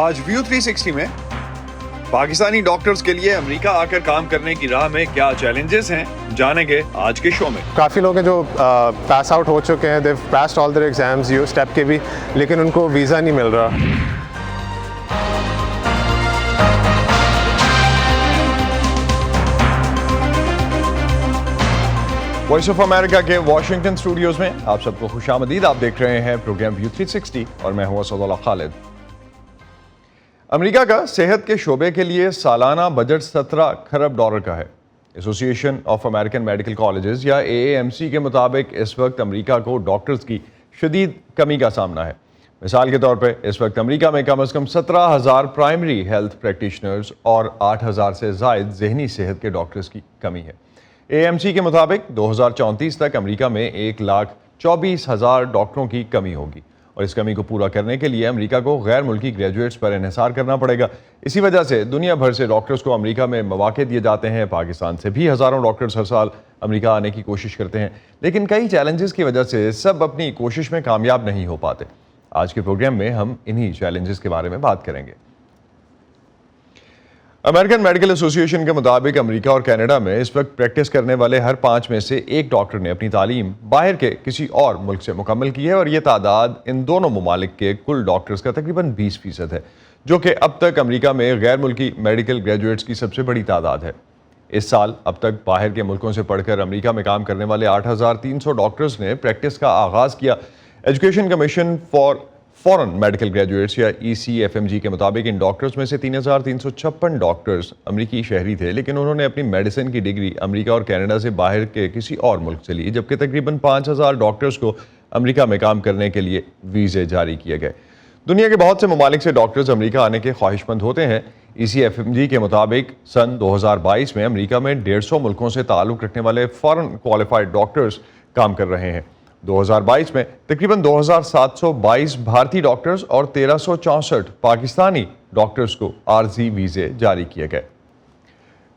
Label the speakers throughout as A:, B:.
A: آج ویو 360 میں پاکستانی ڈاکٹرز کے لیے امریکہ آ کر کام کرنے کی راہ میں کیا چیلنجز ہیں جانیں گے آج کے شو میں.
B: کافی لوگ ہیں جو پاس آؤٹ ہو چکے ہیں, they've passed all their exams you step کے بھی, لیکن ان کو ویزا نہیں مل رہا.
C: وائس آف امریکہ کے واشنگٹن اسٹوڈیوز میں آپ سب کو خوش آمدید. آپ دیکھ رہے ہیں پروگرام ویو 360 اور میں ہوں اسد اللہ خالد. امریکہ کا صحت کے شعبے کے لیے سالانہ بجٹ 17 کھرب ڈالر کا ہے. ایسوسی ایشن آف امریکن میڈیکل کالجز یا AAMC کے مطابق اس وقت امریکہ کو ڈاکٹرز کی شدید کمی کا سامنا ہے. مثال کے طور پہ اس وقت امریکہ میں کم از کم 17,000 پرائمری ہیلتھ پریکٹیشنرز اور 8,000 سے زائد ذہنی صحت کے ڈاکٹرز کی کمی ہے. AAMC کے مطابق 2034 تک امریکہ میں 1,24,000 ڈاکٹروں کی کمی ہوگی اور اس کمی کو پورا کرنے کے لیے امریکہ کو غیر ملکی گریجویٹس پر انحصار کرنا پڑے گا. اسی وجہ سے دنیا بھر سے ڈاکٹرز کو امریکہ میں مواقع دیے جاتے ہیں. پاکستان سے بھی ہزاروں ڈاکٹرز ہر سال امریکہ آنے کی کوشش کرتے ہیں, لیکن کئی چیلنجز کی وجہ سے سب اپنی کوشش میں کامیاب نہیں ہو پاتے. آج کے پروگرام میں ہم انہی چیلنجز کے بارے میں بات کریں گے. امریکن میڈیکل ایسوسی ایشن کے مطابق امریکہ اور کینیڈا میں اس وقت پریکٹس کرنے والے ہر 5 میں سے ایک ڈاکٹر نے اپنی تعلیم باہر کے کسی اور ملک سے مکمل کی ہے, اور یہ تعداد ان دونوں ممالک کے کل ڈاکٹرز کا تقریباً 20% ہے, جو کہ اب تک امریکہ میں غیر ملکی میڈیکل گریجویٹس کی سب سے بڑی تعداد ہے. اس سال اب تک باہر کے ملکوں سے پڑھ کر امریکہ میں کام کرنے والے 8,300 ڈاکٹرز نے پریکٹس کا آغاز کیا. Education commission for foreign medical graduates یا ECFMG کے مطابق ان ڈاکٹرز میں سے 3,356 ڈاکٹرز امریکی شہری تھے, لیکن انہوں نے اپنی میڈیسن کی ڈگری امریکہ اور کینیڈا سے باہر کے کسی اور ملک سے لی, جبکہ تقریباً 5,000 ڈاکٹرز کو امریکہ میں کام کرنے کے لیے ویزے جاری کیے گئے. دنیا کے بہت سے ممالک سے ڈاکٹرز امریکہ آنے کے خواہش مند ہوتے ہیں. ECFMG کے مطابق سن 2022 میں امریکہ میں 150 ملکوں سے تعلق رکھنے والے فارن کوالیفائڈ ڈاکٹرز کام کر رہے ہیں. 2022 میں تقریباً 2,722 بھارتی ڈاکٹرز اور 1,364 پاکستانی ڈاکٹرز کو عارضی ویزے جاری کیے گئے.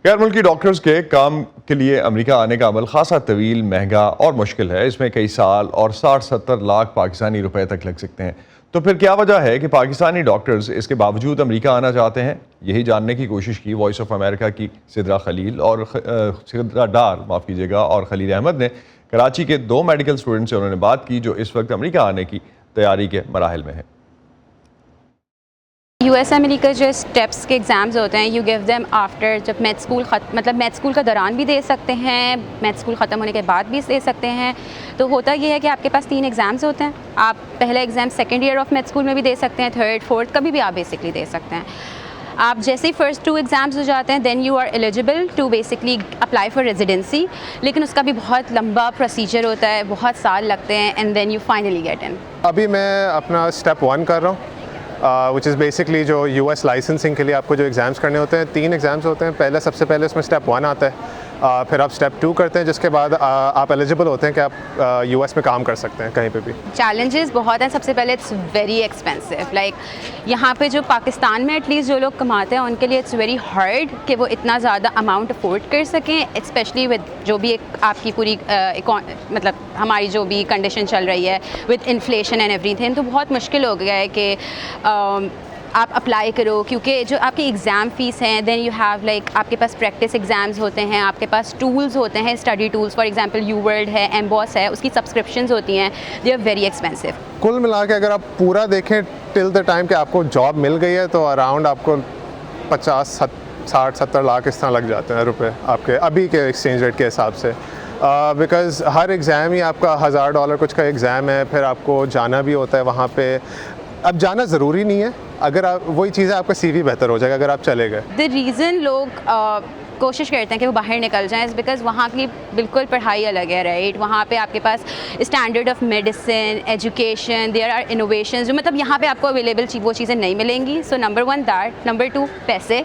C: غیر ملکی ڈاکٹرز کے کام کے لیے امریکہ آنے کا عمل خاصا طویل, مہنگا اور مشکل ہے. اس میں کئی سال اور 60-70 لاکھ پاکستانی روپے تک لگ سکتے ہیں. تو پھر کیا وجہ ہے کہ پاکستانی ڈاکٹرز اس کے باوجود امریکہ آنا چاہتے ہیں؟ یہی جاننے کی کوشش کی وائس آف امریکہ کی سدرا ڈار اور خلیل احمد نے. کراچی کے 2 میڈیکل اسٹوڈنٹ سے انہوں نے بات کی جو اس وقت امریکہ آنے کی تیاری کے مراحل میں ہیں.
D: US امریکہ جو اسٹیپس کے ایگزامز ہوتے ہیں, یو گیو دیم آفٹر, جب میڈ اسکول میڈ اسکول کا دوران بھی دے سکتے ہیں, میڈ اسکول ختم ہونے کے بعد بھی دے سکتے ہیں. تو ہوتا یہ ہے کہ آپ کے پاس 3 ایگزامز ہوتے ہیں. آپ پہلا exam second year of med school میں بھی دے سکتے ہیں, 3rd 4th کبھی بھی آپ بیسکلی دے سکتے ہیں. آپ جیسے ہی فرسٹ 2 ایگزامز ہو جاتے ہیں then you are eligible to basically apply for residency, لیکن اس کا بھی بہت لمبا پروسیجر ہوتا ہے, بہت سال لگتے ہیں, and then you finally get in.
B: ابھی میں اپنا اسٹیپ 1 کر رہا ہوں, وچ از بیسکلی جو US لائسنسنگ کے لیے آپ کو جو ایگزامس کرنے ہوتے ہیں. 3 ایگزامس ہوتے ہیں. سب سے پہلے اس میں اسٹیپ 1 آتا ہے, پھر آپ اسٹیپ 2 کرتے ہیں, جس کے بعد آپ ایلیجیبل ہوتے ہیں کہ آپ US میں کام کر سکتے ہیں کہیں پہ بھی.
D: چیلنجز بہت ہیں. سب سے پہلے اٹس ویری ایکسپینسو. لائک یہاں پہ جو پاکستان میں ایٹ لیسٹ جو لوگ کماتے ہیں ان کے لیے اٹس ویری ہارڈ کہ وہ اتنا زیادہ اماؤنٹ افورڈ کر سکیں, اسپیشلی ود جو بھی ایک آپ کی پوری مطلب ہماری جو بھی کنڈیشن چل رہی ہے with inflation and every thing. تو بہت مشکل ہو گیا ہے کہ آپ اپلائی کرو, کیونکہ جو آپ کی ایگزام فیس ہیں, دین یو ہیو لائک آپ کے پاس پریکٹس ایگزامز ہوتے ہیں, آپ کے پاس ٹولز ہوتے ہیں, study tools, for example UWorld ہے, ایمبوس ہے, اس کی سبسکرپشنز ہوتی ہیں, دے آر ویری ایکسپینسو.
B: کل ملا کے اگر آپ پورا دیکھیں ٹل دا ٹائم کہ آپ کو جاب مل گئی ہے تو اراؤنڈ آپ کو 50-60-70 لاکھ اس طرح لگ جاتے ہیں روپے آپ کے ابھی کے ایکسچینج ریٹ کے حساب سے. بیکاز ہر ایگزام ہی آپ کا $1,000 کچھ کا ایگزام ہے, پھر آپ کو جانا بھی ہوتا ہے وہاں پہ. اب جانا ضروری نہیں ہے, اگر آپ وہی چیز ہے آپ کا CV بہتر ہو جائے گا اگر آپ چلے گئے.
D: دا ریزن لوگ کوشش کرتے ہیں کہ وہ باہر نکل جائیں از بیکاز وہاں کی بالکل پڑھائی الگ ہے, رائٹ. وہاں پہ آپ کے پاس standard of medicine, education, there are innovations جو مطلب یہاں پہ آپ کو اویلیبل وہ چیزیں نہیں ملیں گی. سو نمبر 1 دیٹ. نمبر 2 پیسے.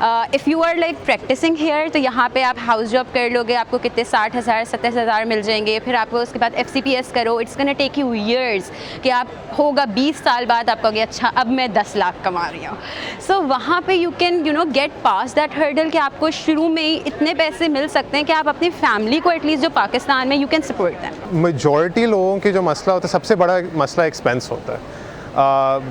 D: If you are like practicing here تو یہاں پہ آپ ہاؤس جاب کر لو گے, آپ کو کتنے 60,000-70,000 مل جائیں گے. پھر آپ کو اس کے بعد FCPS کرو, it's gonna take you years کہ آپ ہوگا 20 سال بعد آپ کہو گے اچھا اب میں 10 لاکھ کما رہی ہوں. سو وہاں پہ you can get past that hurdle کہ آپ کو شروع میں ہی اتنے پیسے مل سکتے ہیں کہ آپ اپنی فیملی کو ایٹ لیسٹ جو پاکستان میں you can support them.
B: Majority لوگوں کی جو مسئلہ ہوتا ہے, سب سے بڑا مسئلہ ایکسپینس ہوتا ہے.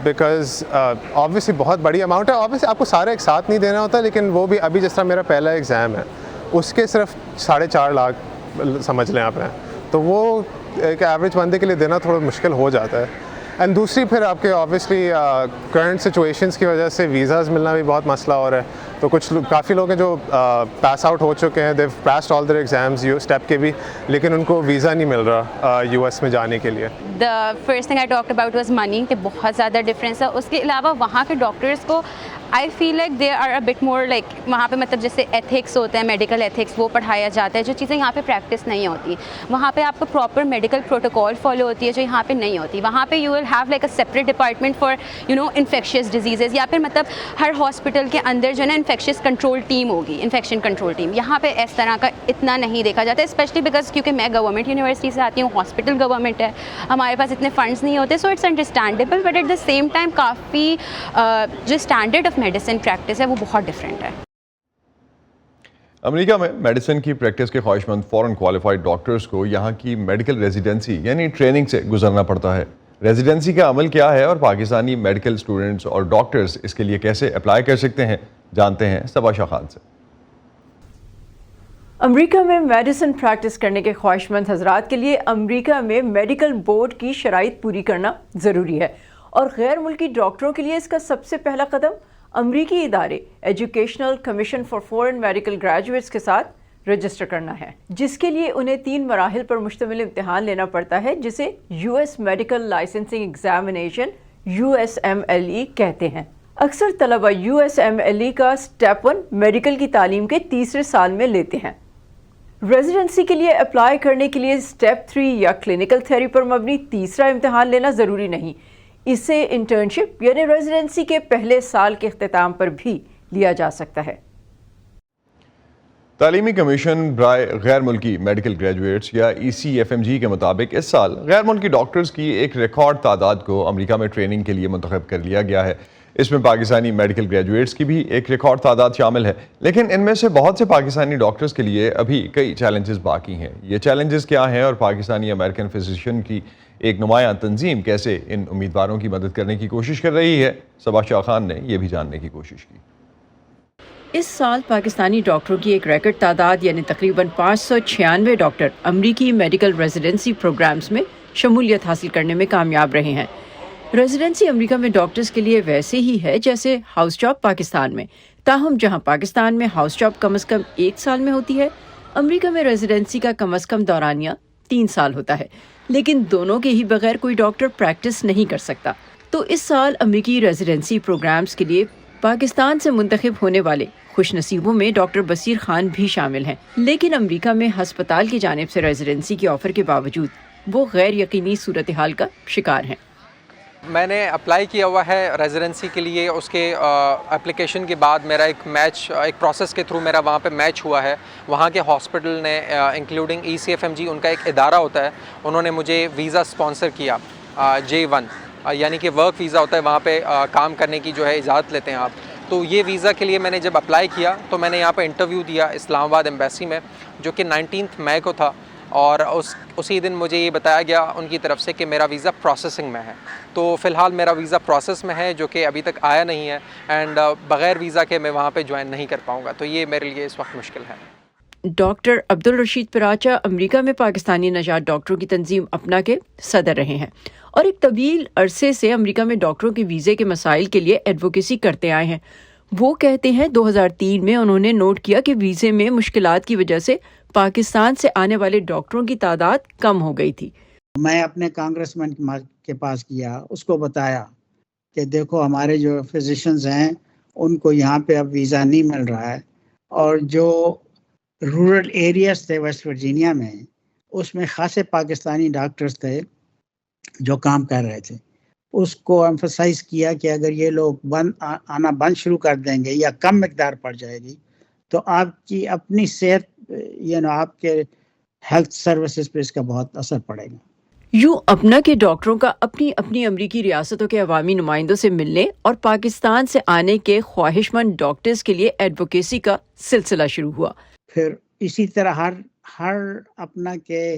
B: بیکاز آبویسلی بہت بڑی اماؤنٹ ہے. آبویسلی آپ کو سارا ایک ساتھ نہیں دینا ہوتا, لیکن وہ بھی ابھی جس طرح میرا پہلا ایگزام ہے اس کے صرف 4.5 لاکھ سمجھ لیں آپ ہیں, تو وہ ایک ایوریج بندے کے لیے دینا تھوڑا مشکل ہو جاتا ہے. اینڈ دوسری پھر آپ کے آبویسلی کرنٹ سچویشنس کی وجہ سے ویزاز ملنا بھی بہت مسئلہ ہو رہا ہے. تو کافی لوگ ہیں جو پاس آؤٹ ہو چکے ہیں, they've passed all their exams step کے بھی, لیکن ان کو ویزا نہیں مل رہا یو ایس میں جانے کے لیے.
D: The first thing I talk about was money, کہ بہت زیادہ ڈفرینس ہے. اس کے علاوہ وہاں کے ڈاکٹرس کو I feel like they are a bit more like, وہاں پہ مطلب جیسے ایتھکس ہوتے ہیں, میڈیکل ایتھکس, وہ پڑھایا جاتا ہے, جو چیزیں یہاں پہ پریکٹس نہیں ہوتی. وہاں پہ آپ کو پراپر میڈیکل پروٹوکول فالو ہوتی ہے جو یہاں پہ نہیں ہوتی. وہاں پہ you will have like a separate department for infectious diseases, یا پھر مطلب ہر ہاسپٹل کے اندر جو ہے نا انفیکشیس کنٹرول ٹیم ہوگی, انفیکشن کنٹرول ٹیم. یہاں پہ اس طرح کا اتنا نہیں دیکھا جاتا, اسپیشلی بیکاز کیونکہ میں گورنمنٹ یونیورسٹی سے آتی ہوں, ہاسپٹل گورنمنٹ ہے, ہمارے پاس اتنے فنڈس نہیں ہوتے. So it's understandable, but at the same time کافی جو اسٹینڈرڈ آف میڈیسن پریکٹس ہے وہ بہت ڈفرینٹ ہے.
C: امریکہ میں میڈیسن کی پریکٹس کے خواہش مند فورن کوالیفائڈ ڈاکٹرز کو یہاں کی میڈیکل ریزیڈنسی یعنی ٹریننگ سے گزرنا پڑتا ہے. ریزیڈنسی کا عمل کیا ہے اور پاکستانی میڈیکل اسٹوڈنٹس اور ڈاکٹرز اس کے لیے کیسے اپلائی کر سکتے ہیں, جانتے ہیں صبا شاہ خان سے.
E: امریکہ میں میڈیسن پریکٹس کرنے کے خواہش مند حضرات کے لیے امریکہ میں میڈیکل بورڈ کی شرائط پوری کرنا ضروری ہے, اور غیر ملکی ڈاکٹروں کے لیے اس کا سب سے پہلا قدم امریکی ادارے educational commission for foreign medical graduates کے ساتھ رجسٹر کرنا ہے, جس کے لیے انہیں 3 مراحل پر مشتمل امتحان لینا پڑتا ہے, جسے U S medical licensing examination USMLE کہتے ہیں. اکثر طلبہ USMLE کا اسٹیپ 1 میڈیکل کی تعلیم کے تیسرے سال میں لیتے ہیں. ریزیڈنسی کے لیے اپلائی کرنے کے لیے اسٹیپ 3 یا کلینکل تھیوری پر مبنی تیسرا امتحان لینا ضروری نہیں. اسے انٹرنشپ یعنی ریزیڈنسی کے پہلے سال کے اختتام پر بھی لیا جا سکتا ہے.
C: تعلیمی کمیشن برائے غیر ملکی میڈیکل گریجویٹس یا ECFMG کے مطابق اس سال غیر ملکی ڈاکٹرز کی ایک ریکارڈ تعداد کو امریکہ میں ٹریننگ کے لیے منتخب کر لیا گیا ہے. اس میں پاکستانی میڈیکل گریجویٹس کی بھی ایک ریکارڈ تعداد شامل ہے, لیکن ان میں سے بہت سے پاکستانی ڈاکٹرز کے لیے ابھی کئی چیلنجز باقی ہیں. یہ چیلنجز کیا ہیں اور پاکستانی امریکن فزیشین کی ایک نمایاں تنظیم کیسے ان امیدواروں کی مدد کرنے کی کوشش کر رہی ہے, صبا شاہ خان نے یہ بھی جاننے کی کوشش کی.
E: اس سال پاکستانی ڈاکٹروں کی ایک ریکارڈ تعداد یعنی تقریباً 596 ڈاکٹر امریکی میڈیکل ریزیڈنسی پروگرامز میں شمولیت حاصل کرنے میں کامیاب رہے ہیں. ریزیڈنسی امریکہ میں ڈاکٹرز کے لیے ویسے ہی ہے جیسے ہاؤس جاب پاکستان میں, تاہم جہاں پاکستان میں ہاؤس جاب کم از کم 1 سال میں ہوتی ہے, امریکہ میں ریزیڈنسی کا کم از کم دورانیہ 3 سال ہوتا ہے, لیکن دونوں کے ہی بغیر کوئی ڈاکٹر پریکٹس نہیں کر سکتا. تو اس سال امریکی ریزیڈنسی پروگرامز کے لیے پاکستان سے منتخب ہونے والے خوش نصیبوں میں ڈاکٹر بصیر خان بھی شامل ہیں, لیکن امریکہ میں ہسپتال کی جانب سے ریزیڈنسی کے آفر کے باوجود وہ غیر یقینی صورتحال کا شکار ہیں.
F: میں نے اپلائی کیا ہوا ہے ریزیڈنسی کے لیے. اس کے اپلیکیشن کے بعد میرا ایک پروسیس کے تھرو میرا وہاں پہ میچ ہوا ہے. وہاں کے ہاسپٹل نے انکلوڈنگ ECFMG ان کا ایک ادارہ ہوتا ہے, انہوں نے مجھے ویزا اسپانسر کیا J1 یعنی کہ ورک ویزا ہوتا ہے, وہاں پہ کام کرنے کی جو ہے اجازت لیتے ہیں آپ. تو یہ ویزا کے لیے میں نے جب اپلائی کیا تو میں نے یہاں پہ انٹرویو دیا اسلام آباد ایمبیسی میں, جو کہ 19 مئی کو تھا, اور اسی دن مجھے یہ بتایا گیا ان کی طرف سے کہ میرا ویزا پروسیسنگ میں ہے. تو فی الحال میرا ویزا پروسیس میں ہے, جو کہ ابھی تک آیا نہیں ہے, اینڈ بغیر ویزا کے میں وہاں پہ جوائن نہیں کر پاؤں گا. تو یہ میرے لیے اس وقت مشکل ہے.
E: ڈاکٹر عبدالرشید پراچا امریکہ میں پاکستانی نژاد ڈاکٹروں کی تنظیم اپنا کے صدر رہے ہیں, اور ایک طویل عرصے سے امریکہ میں ڈاکٹروں کے ویزے کے مسائل کے لیے ایڈوکیسی کرتے آئے ہیں. وہ کہتے ہیں 2003 میں انہوں نے نوٹ کیا کہ ویزے میں مشکلات کی وجہ سے پاکستان سے آنے والے ڈاکٹروں کی تعداد کم ہو گئی تھی.
G: میں اپنے کانگریس مین کے پاس گیا, اس کو بتایا کہ دیکھو ہمارے جو فزیشنز ہیں ان کو یہاں پہ اب ویزا نہیں مل رہا ہے, اور جو رورل ایریاز تھے ویسٹ ورجینیا میں اس میں خاصے پاکستانی ڈاکٹرز تھے جو کام کر رہے تھے. اس کو ایمفسائز کیا کہ اگر یہ لوگ آنا بند شروع کر دیں گے یا کم مقدار پڑ جائے گی تو آپ کی اپنی صحت آپ کے ہیلتھ سروسز پہ اس کا بہت اثر پڑے گا.
E: یوں اپنا کے ڈاکٹروں کا اپنی اپنی امریکی ریاستوں کے عوامی نمائندوں سے ملنے اور پاکستان سے آنے کے خواہش مند ڈاکٹرز کے لیے ایڈوکیسی کا سلسلہ شروع ہوا.
G: پھر اسی طرح ہر اپنا کے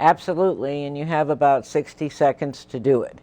H: Absolutely, and you have about 60 seconds to do it.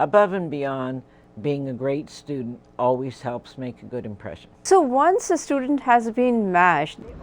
H: Above and beyond, being a great student always helps make a good impression.
E: So once a student has been matched,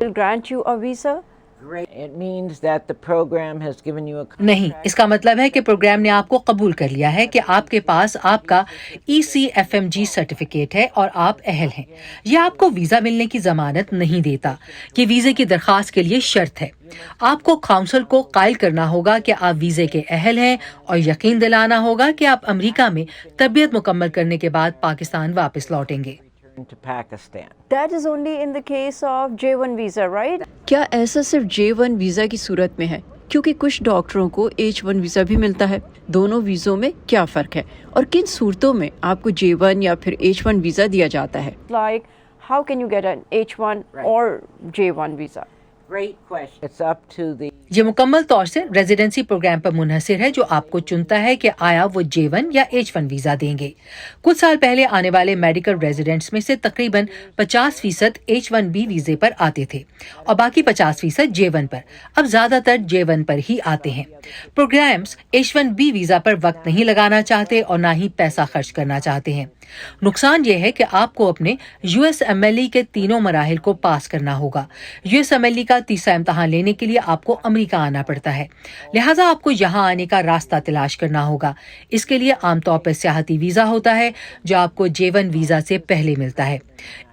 E: Will grant you a visa?
H: It means that the program has given you a
I: نہیں، اس کا مطلب ہے کہ programme نے آپ کو قبول کر لیا ہے کہ آپ کے پاس آپ کا ECFMG سرٹیفکیٹ ہے اور آپ اہل ہیں۔ یہ آپ کو ویزا ملنے کی ضمانت نہیں دیتا۔ یہ ویزے کی درخواست کے لیے شرط ہے۔ آپ کو کونسل کو قائل کرنا ہوگا کہ آپ ویزے کے اہل ہیں اور یقین دلانا ہوگا کہ آپ امریکہ میں تربیت مکمل کرنے کے بعد پاکستان واپس لوٹیں گے۔
H: to Pakistan.
E: That is only in the case of J1 visa, right? کیا ایسا صرف J1 ویزا کی صورت میں ہے؟ کیونکہ کچھ ڈاکٹروں کو H1 ویزا بھی ملتا ہے۔ دونوں ویزوں میں کیا فرق ہے اور کن صورتوں میں آپ کو J1 یا پھر H1 ویزا دیا جاتا ہے؟ Like how can you get an H1 or J1 visa?
H: Great question. It's up to the
I: یہ مکمل طور سے ریزیڈنسی پروگرام پر منحصر ہے جو آپ کو چنتا ہے کہ آیا وہ J1 یا H1 ویزا دیں گے۔ کچھ سال پہلے آنے والے میڈیکل ریزیڈنٹس میں سے تقریباً 50% H1B ویزے پر آتے تھے اور باقی 50% J1 پر۔ اب زیادہ تر J1 پر ہی آتے ہیں۔ پروگرامز H1B ویزا پر وقت نہیں لگانا چاہتے اور نہ ہی پیسہ خرچ کرنا چاہتے ہیں۔ نقصان یہ ہے کہ آپ کو اپنے USMLE کے تینوں مراحل کو پاس کرنا ہوگا۔ USMLE کا تیسرا امتحان لینے کے لیے آپ کو امریکہ آنا پڑتا ہے، لہٰذا آپ کو یہاں آنے کا راستہ تلاش کرنا ہوگا۔ اس کے لیے عام طور پر سیاحتی ویزا ہوتا ہے جو آپ کو J1 ویزا سے پہلے ملتا ہے۔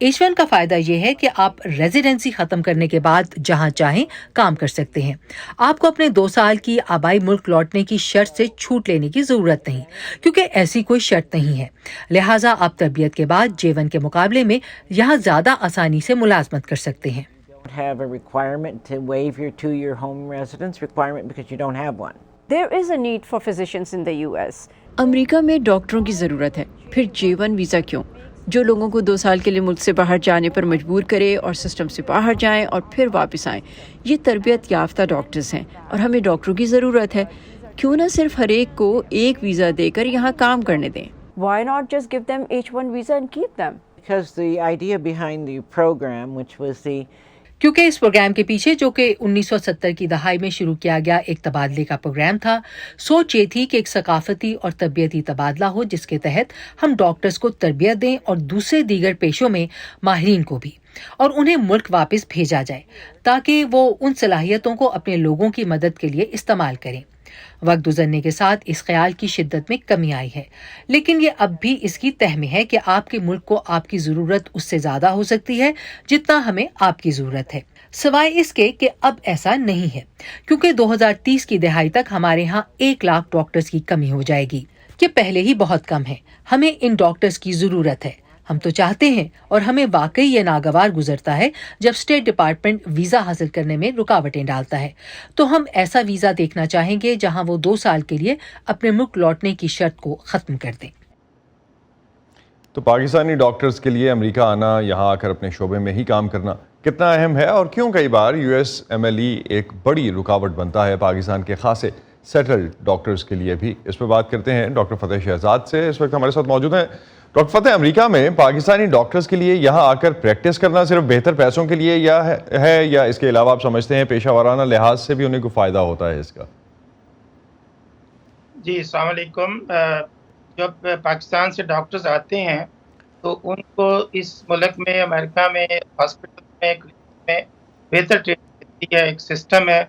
I: H1 کا فائدہ یہ ہے کہ آپ ریزیڈنسی ختم کرنے کے بعد جہاں چاہیں کام کر سکتے ہیں۔ آپ کو اپنے 2 سال کی آبائی ملک لوٹنے کی شرط سے چھوٹ لینے کی ضرورت نہیں، کیونکہ ایسی کوئی شرط نہیں ہے۔ لہٰذا آپ تربیت کے بعد J1 کے مقابلے میں یہاں زیادہ آسانی سے ملازمت کر سکتے ہیں۔
H: have a requirement to waive your 2-year home residence requirement because you don't have one.
E: There is a need for physicians in the US. امریکہ میں ڈاکٹروں کی ضرورت ہے، پھر J1 ویزا کیوں؟ جو لوگوں کو 2 سال کے لیے ملک سے باہر جانے پر مجبور کرے اور سسٹم سے باہر جائیں اور پھر واپس آئیں۔ یہ تربیت یافتہ ڈاکٹرز ہیں اور ہمیں ڈاکٹروں کی ضرورت ہے۔ کیوں نہ صرف ہر ایک کو ایک ویزا دے کر یہاں کام کرنے دیں؟ Why not just give them H1 visa and keep them?
H: Because the idea behind the program, which was the
I: کیونکہ اس پروگرام کے پیچھے جو کہ 1970 کی دہائی میں شروع کیا گیا ایک تبادلے کا پروگرام تھا، سوچ یہ تھی کہ ایک ثقافتی اور تربیتی تبادلہ ہو جس کے تحت ہم ڈاکٹرز کو تربیت دیں اور دوسرے دیگر پیشوں میں ماہرین کو بھی، اور انہیں ملک واپس بھیجا جائے تاکہ وہ ان صلاحیتوں کو اپنے لوگوں کی مدد کے لیے استعمال کریں۔ وقت گزرنے کے ساتھ اس خیال کی شدت میں کمی آئی ہے، لیکن یہ اب بھی اس کی تہ میں ہے کہ آپ کے ملک کو آپ کی ضرورت اس سے زیادہ ہو سکتی ہے جتنا ہمیں آپ کی ضرورت ہے، سوائے اس کے کہ اب ایسا نہیں ہے، کیونکہ 2030 کی دہائی تک ہمارے ہاں 1 لاکھ ڈاکٹرز کی کمی ہو جائے گی، یہ پہلے ہی بہت کم ہے۔ ہمیں ان ڈاکٹرز کی ضرورت ہے، ہم تو چاہتے ہیں اور ہمیں واقعی یہ ناگوار گزرتا ہے جب اسٹیٹ ڈپارٹمنٹ ویزا حاصل کرنے میں رکاوٹیں ڈالتا ہے، تو ہم ایسا ویزا دیکھنا چاہیں گے جہاں وہ 2 سال کے لیے اپنے ملک لوٹنے کی شرط کو ختم کر دیں۔
C: تو پاکستانی ڈاکٹرز کے لیے امریکہ آنا، یہاں آ کر اپنے شعبے میں ہی کام کرنا کتنا اہم ہے اور کیوں کئی بار USMLE ایک بڑی رکاوٹ بنتا ہے پاکستان کے خاصے سیٹلڈ ڈاکٹرز کے لیے بھی؟ اس پہ بات کرتے ہیں ڈاکٹر فتح شہزاد سے، اس وقت ہمارے ساتھ موجود ہیں۔ ڈاکٹر فتح، امریکہ میں پاکستانی ڈاکٹرز کے لیے یہاں آ کر پریکٹس کرنا صرف بہتر پیسوں کے لیے یا اس کے علاوہ آپ سمجھتے ہیں پیشہ ورانہ لحاظ سے بھی انہیں کو فائدہ ہوتا ہے اس کا؟
J: جی السلام علیکم۔ جب پاکستان سے ڈاکٹرز آتے ہیں تو ان کو اس ملک میں، امریکہ میں، ہاسپٹل میں، کلینک میں بہتر ٹریننگ ملتی ہے۔ ایک سسٹم ہے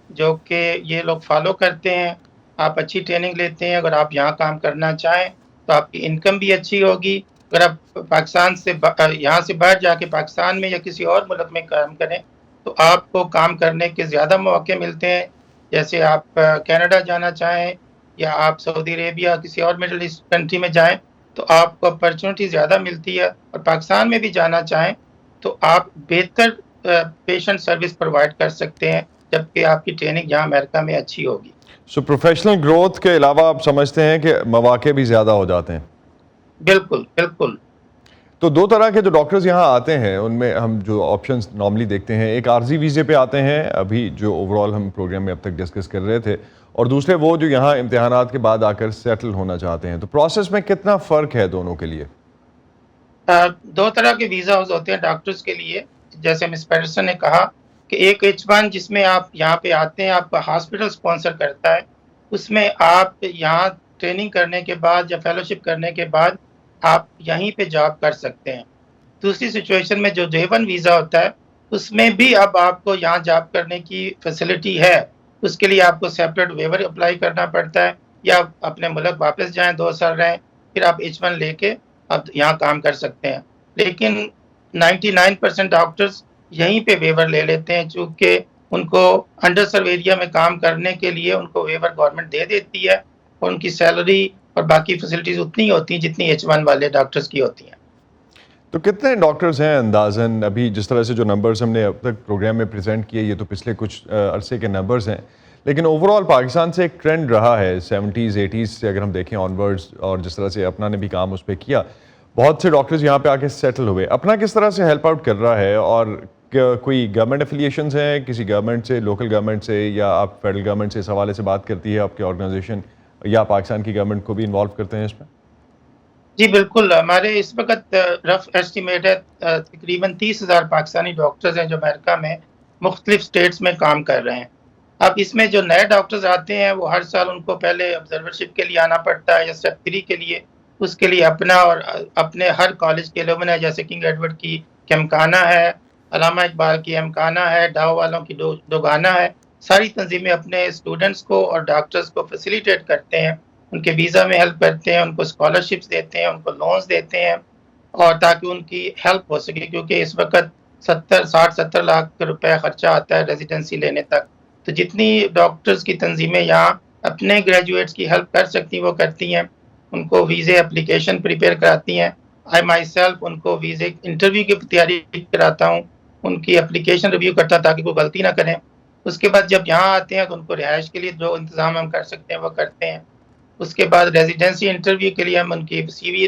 J: جو کہ یہ لوگ فالو کرتے ہیں۔ آپ اچھی ٹریننگ لیتے ہیں، اگر آپ یہاں کام کرنا چاہیں تو آپ کی انکم بھی اچھی ہوگی۔ اگر آپ پاکستان سے یہاں سے باہر جا کے پاکستان میں یا کسی اور ملک میں کام کریں تو آپ کو کام کرنے کے زیادہ موقع ملتے ہیں۔ جیسے آپ کینیڈا جانا چاہیں یا آپ سعودی عربیہ کسی اور مڈل ایسٹ کنٹری میں جائیں تو آپ کو اپرچونٹی زیادہ ملتی ہے، اور پاکستان میں بھی جانا چاہیں تو آپ بہتر پیشنٹ سروس پرووائڈ کر سکتے ہیں جبکہ آپ کی ٹریننگ یہاں امریکہ میں اچھی ہوگی۔
C: سو پروفیشنل گروتھ کے علاوہ آپ سمجھتے ہیں کہ مواقع بھی زیادہ ہو جاتے ہیں؟
J: بالکل بالکل۔
C: تو 2 طرح کے جو ڈاکٹرز یہاں آتے ہیں ان میں ہم جو آپشنز نارملی دیکھتے ہیں، ایک عارضی ویزے پہ آتے ہیں، ابھی جو اوورال ہم پروگرام میں اب تک ڈسکس کر رہے تھے، اور دوسرے وہ جو یہاں امتحانات کے بعد آ کر سیٹل ہونا چاہتے ہیں۔ تو پروسیس میں کتنا فرق ہے دونوں کے لیے؟
J: 2 طرح کے ویزاز ہوتے ہیں ڈاکٹرز کے لیے، جیسے مس پیٹرسن نے کہا کہ ایک H1 جس میں آپ یہاں پہ آتے ہیں، آپ کا ہاسپٹل اسپانسر کرتا ہے، اس میں آپ یہاں ٹریننگ کرنے کے بعد یا فیلوشپ کرنے کے بعد آپ یہیں پہ جاب کر سکتے ہیں۔ دوسری سچویشن میں جو J1 ویزا ہوتا ہے اس میں بھی اب آپ کو یہاں جاب کرنے کی فیسلٹی ہے. اس کے لیے آپ کو سیپریٹ ویور اپلائی کرنا پڑتا ہے یا اپنے ملک واپس جائیں 2 سال رہیں پھر آپ H1 لے کے اب یہاں کام کر سکتے ہیں. لیکن 99% ڈاکٹرز یہیں پہ ویور لے لیتے ہیں چونکہ ان کو انڈر سرو ایریا میں کام کرنے کے لیے ان کو ویور گورنمنٹ دے دیتی ہے اور ان کی سیلری اور باقی فیسلٹیز اتنی ہوتی ہیں جتنی H1 والے ڈاکٹرز کی ہوتی ہیں.
C: تو کتنے ڈاکٹرز ہیں اندازاً؟ ابھی جس طرح سے جو نمبرز ہم نے اب تک پروگرام میں پریزنٹ کیے یہ تو پچھلے کچھ عرصے کے نمبرز ہیں، لیکن اوور آل پاکستان سے ایک ٹرینڈ رہا ہے 70s 80s سے اگر ہم دیکھیں آن ورڈز، اور جس طرح سے اپنا نے بھی کام اس پہ کیا، بہت سے ڈاکٹرز یہاں پہ آ کے سیٹل ہوئے. اپنا کس طرح سے ہیلپ آؤٹ کر رہا ہے، اور کوئی گورنمنٹ افیلیشنز ہیں کسی گورنمنٹ سے، لوکل گورنمنٹ سے، یا آپ فیڈرل گورنمنٹ سے اس حوالے سے بات کرتی ہے آپ کی آرگنائزیشن، یا پاکستان کی گورنمنٹ کو بھی انوالو کرتے ہیں اس میں؟
J: جی بالکل، ہمارے اس وقت رف ایسٹیمیٹ ہے تقریباً 30,000 پاکستانی ڈاکٹرز ہیں جو امریکہ میں مختلف اسٹیٹس میں کام کر رہے ہیں. اب اس میں جو نئے ڈاکٹرز آتے ہیں وہ ہر سال ان کو پہلے آبزرورشپ کے لیے آنا پڑتا ہے یا اسٹیپ 3 کے لیے. اس کے لیے اپنا اور اپنے ہر کالج کے علومن ہے، جیسے کنگ ایڈورڈ کی کیمکانا ہے، علامہ اقبال کی امکانا ہے، ڈاؤ والوں کی دوگانا ہے. ساری تنظیمیں اپنے اسٹوڈنٹس کو اور ڈاکٹرز کو فیسیلیٹیٹ کرتے ہیں، ان کے ویزا میں ہیلپ کرتے ہیں، ان کو اسکالرشپس دیتے ہیں، ان کو لونز دیتے ہیں، اور تاکہ ان کی ہیلپ ہو سکے کیونکہ اس وقت 60-70 لاکھ روپے خرچہ آتا ہے ریزیڈنسی لینے تک. تو جتنی ڈاکٹرز کی تنظیمیں یہاں اپنے گریجویٹس کی ہیلپ کر سکتی وہ کرتی ہیں. ان کو ویزے اپلیکیشن پریپیئر کراتی ہیں. آئی مائی سیلف ان کو ویزے انٹرویو کی تیاری کراتا ہوں، ان کی اپلیکیشن ریویو کرتا ہوں تاکہ کوئی غلطی نہ کریں. اس کے بعد جب یہاں آتے ہیں تو ان کو رہائش کے لیے جو انتظام ہم کر سکتے ہیں وہ کرتے ہیں. اس کے بعد ریزیڈنسی انٹرویو کے لیے ہم ان کی سی وی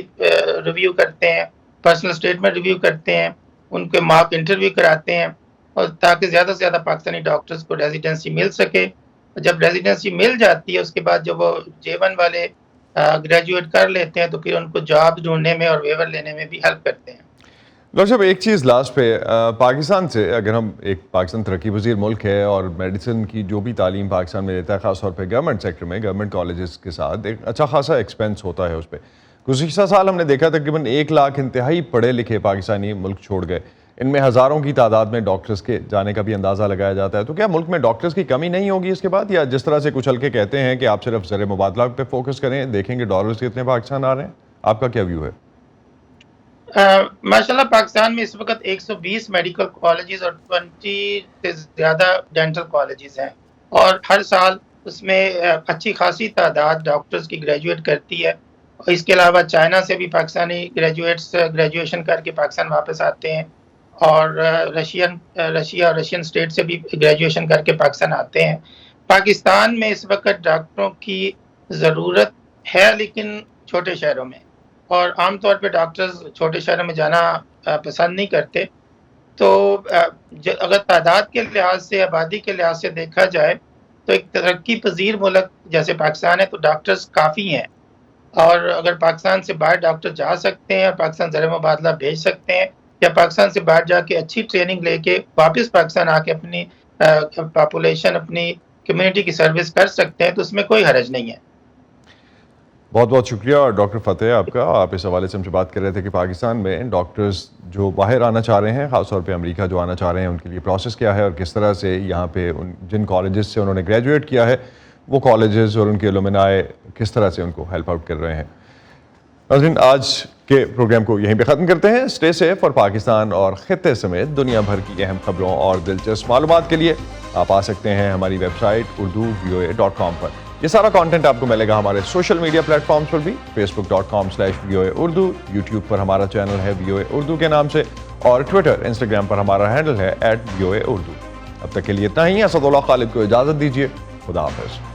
J: ریویو کرتے ہیں، پرسنل اسٹیٹمنٹ ریویو کرتے ہیں، ان کے ماک انٹرویو کراتے ہیں، اور تاکہ زیادہ سے زیادہ پاکستانی ڈاکٹرز کو ریزیڈنسی مل سکے. جب ریزیڈنسی مل جاتی ہے اس کے بعد جب وہ J1 والے گریجویٹ کر لیتے ہیں تو پھر ان کو جاب ڈھونڈنے میں اور ویور لینے میں بھی ہیلپ کرتے ہیں.
C: ڈاکٹر صاحب ایک چیز لاسٹ پہ، پاکستان سے اگر ہم، ایک پاکستان ترقی پذیر ملک ہے اور میڈیسن کی جو بھی تعلیم پاکستان میں لیتا ہے خاص طور پہ گورنمنٹ سیکٹر میں، گورنمنٹ کالجز کے ساتھ ایک اچھا خاصا ایکسپینس ہوتا ہے اس پہ. گزشتہ سال ہم نے دیکھا تقریباً 1 لاکھ انتہائی پڑھے لکھے پاکستانی ملک چھوڑ گئے، ان میں ہزاروں کی تعداد میں ڈاکٹرز کے جانے کا بھی اندازہ لگایا جاتا ہے. تو کیا ملک میں ڈاکٹرز کی کمی نہیں ہوگی اس کے بعد، یا جس طرح سے کچھ ہلکے کہتے ہیں کہ آپ صرف زر مبادلہ پہ فوکس کریں، دیکھیں گے ڈالرز کتنے پاکستان آ رہے ہیں؟ آپ کا کیا ویو ہے؟
J: ماشاءاللہ پاکستان میں اس وقت 120 میڈیکل کالجز اور 20 سے زیادہ ڈینٹل کالجز ہیں، اور ہر سال اس میں اچھی خاصی تعداد ڈاکٹرز کی گریجویٹ کرتی ہے. اس کے علاوہ چائنا سے بھی پاکستانی گریجویٹس گریجویشن کر کے پاکستان واپس آتے ہیں، اور رشیا اور رشین اسٹیٹ سے بھی گریجویشن کر کے پاکستان آتے ہیں. پاکستان میں اس وقت ڈاکٹروں کی ضرورت ہے لیکن چھوٹے شہروں میں، اور عام طور پہ ڈاکٹرز چھوٹے شہروں میں جانا پسند نہیں کرتے. تو اگر تعداد کے لحاظ سے، آبادی کے لحاظ سے دیکھا جائے تو ایک ترقی پذیر ملک جیسے پاکستان ہے تو ڈاکٹرز کافی ہیں، اور اگر پاکستان سے باہر ڈاکٹر جا سکتے ہیں اور پاکستان زر مبادلہ بھیج سکتے ہیں، یا پاکستان سے باہر جا کے اچھی ٹریننگ لے کے واپس پاکستان آ کے اپنی پاپولیشن، اپنی کمیونٹی کی سروس کر سکتے ہیں تو اس میں کوئی حرج نہیں ہے.
C: بہت بہت شکریہ ڈاکٹر فتح آپ کا. آپ اس حوالے سے ہم سے بات کر رہے تھے کہ پاکستان میں ڈاکٹرز جو باہر آنا چاہ رہے ہیں، خاص طور پہ امریکہ جو آنا چاہ رہے ہیں، ان کے لیے پروسیس کیا ہے، اور کس طرح سے یہاں پہ جن کالجز سے انہوں نے گریجویٹ کیا ہے وہ کالجز اور ان کے الومنائے کس طرح سے ان کو ہیلپ آؤٹ کر رہے ہیں. ناظرین آج کے پروگرام کو یہیں پہ ختم کرتے ہیں. اسٹے سیف، اور پاکستان اور خطے سمیت دنیا بھر کی اہم خبروں اور دلچسپ معلومات کے لیے آپ آ سکتے ہیں ہماری ویب سائٹ urdu.voa.com پر. یہ سارا کانٹینٹ آپ کو ملے گا ہمارے سوشل میڈیا پلیٹ فارمز پر بھی، facebook.com/VOA Urdu، یوٹیوب پر ہمارا چینل ہے VOA Urdu کے نام سے، اور ٹویٹر انسٹاگرام پر ہمارا ہینڈل ہے @VOA Urdu. اب تک کے لیے اتنا ہی. اسد اللہ خالد کو اجازت دیجیے. خدا حافظ.